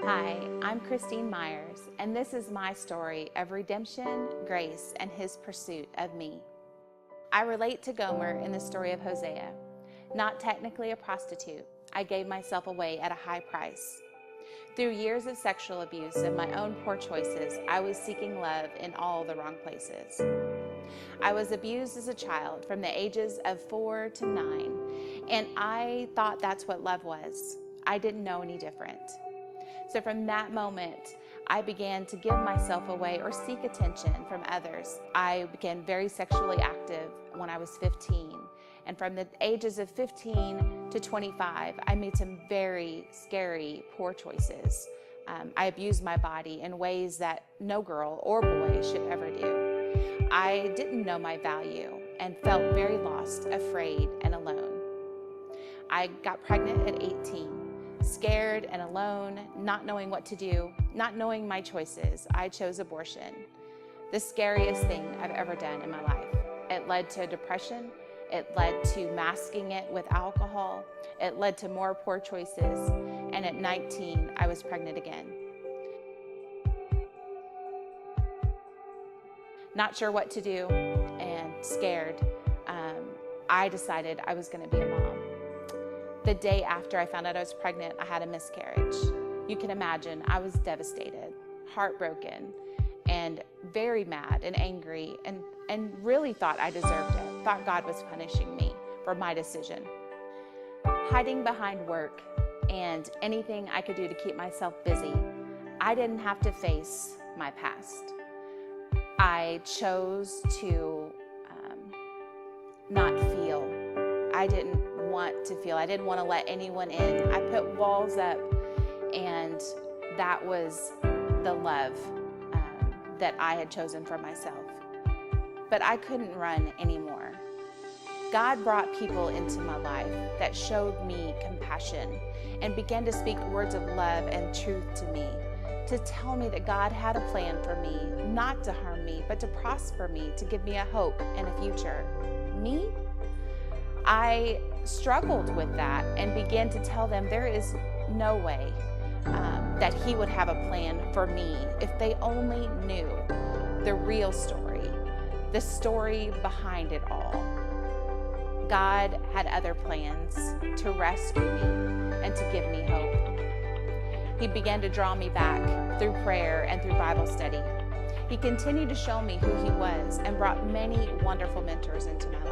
Hi, I'm Kristine Myers, and this is my story of redemption, grace, and His pursuit of me. I relate to Gomer in the story of Hosea. Not technically a prostitute, I gave myself away at a high price. Through years of sexual abuse and my own poor choices, I was seeking love in all the wrong places. I was abused as a child from the ages of 4 to 9, and I thought that's what love was. I didn't know any different. So from that moment, I began to give myself away or seek attention from others. I became very sexually active when I was 15. And from the ages of 15 to 25, I made some very scary, poor choices. I abused my body in ways that no girl or boy should ever do. I didn't know my value and felt very lost, afraid, and alone. I got pregnant at 18. Scared and alone, not knowing what to do, not knowing my choices, I chose abortion. The scariest thing I've ever done in my life. It led to depression. It led to masking it with alcohol. It led to more poor choices. And at 19, I was pregnant again. Not sure what to do and scared, I decided I was going to be a mom. The day after I found out I was pregnant, I had a miscarriage. You can imagine, I was devastated, heartbroken, and very mad and angry, and really thought I deserved it, thought God was punishing me for my decision. Hiding behind work and anything I could do to keep myself busy, I didn't have to face my past. I chose to not feel. I didn't want to feel. I didn't want to let anyone in. I put walls up, and that was the love that I had chosen for myself. But I couldn't run anymore. God brought people into my life that showed me compassion and began to speak words of love and truth to me, to tell me that God had a plan for me, not to harm me, but to prosper me, to give me a hope and a future. Me? I struggled with that and began to tell them there is no way that He would have a plan for me if they only knew the real story, the story behind it all. God had other plans to rescue me and to give me hope. He began to draw me back through prayer and through Bible study. He continued to show me who He was and brought many wonderful mentors into my life.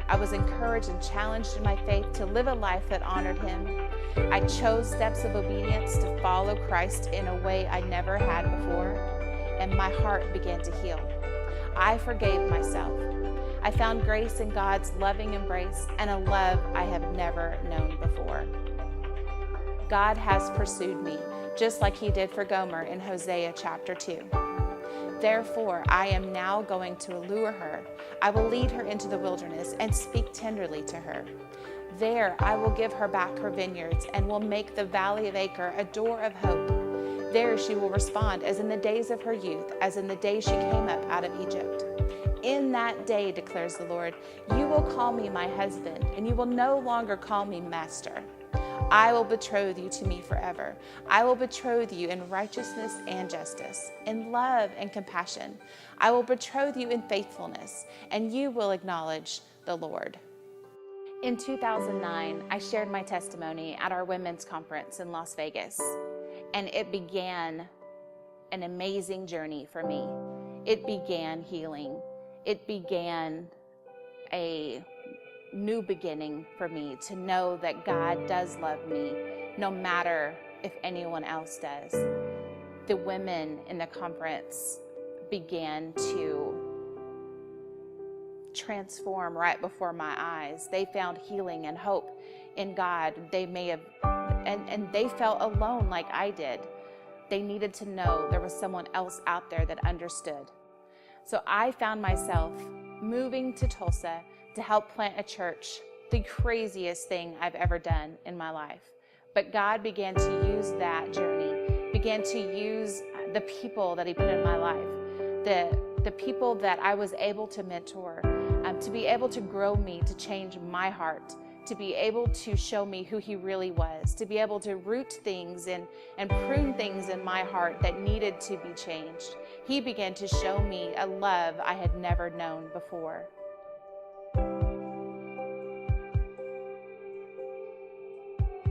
I was encouraged and challenged in my faith to live a life that honored Him. I chose steps of obedience to follow Christ in a way I never had before, and my heart began to heal. I forgave myself. I found grace in God's loving embrace and a love I have never known before. God has pursued me, just like He did for Gomer in Hosea chapter 2. Therefore, I am now going to allure her. I will lead her into the wilderness and speak tenderly to her. There I will give her back her vineyards and will make the valley of Acre a door of hope. There she will respond as in the days of her youth, as in the day she came up out of Egypt. In that day, declares the Lord, you will call me my husband, and you will no longer call me master. I will betroth you to me forever. I will betroth you in righteousness and justice, in love and compassion. I will betroth you in faithfulness, and you will acknowledge the Lord. In 2009, I shared my testimony at our women's conference in Las Vegas, and it began an amazing journey for me. It began healing. It began a new beginning for me to know that God does love me, no matter if anyone else does. The women in the conference began to transform right before my eyes. They found healing and hope in God. They may have, and they felt alone like I did. They needed to know there was someone else out there that understood. So I found myself moving to Tulsa to help plant a church, the craziest thing I've ever done in my life. But God began to use that journey, began to use the people that He put in my life, the people that I was able to mentor, to be able to grow me, to change my heart, to be able to show me who he really was, to be able to root things and prune things in my heart that needed to be changed. He began to show me a love I had never known before.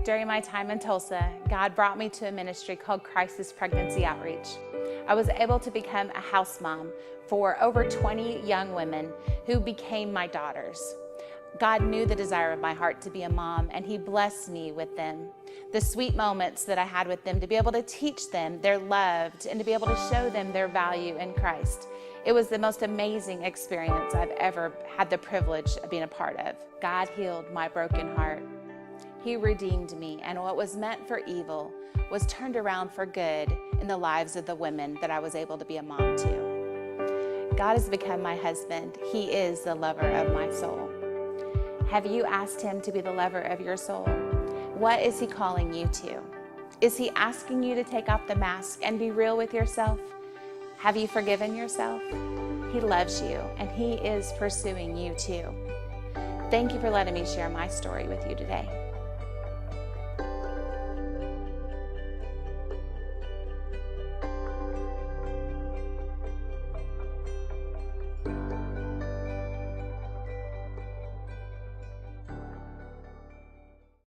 During my time in Tulsa, God brought me to a ministry called Crisis Pregnancy Outreach. I was able to become a house mom for over 20 young women who became my daughters. God knew the desire of my heart to be a mom, and he blessed me with them. The sweet moments that I had with them, to be able to teach them they're loved and to be able to show them their value in Christ. It was the most amazing experience I've ever had the privilege of being a part of. God healed my broken heart. He redeemed me, and what was meant for evil was turned around for good in the lives of the women that I was able to be a mom to. God has become my husband. He is the lover of my soul. Have you asked him to be the lover of your soul? What is he calling you to? Is he asking you to take off the mask and be real with yourself? Have you forgiven yourself? He loves you, and he is pursuing you too. Thank you for letting me share my story with you today.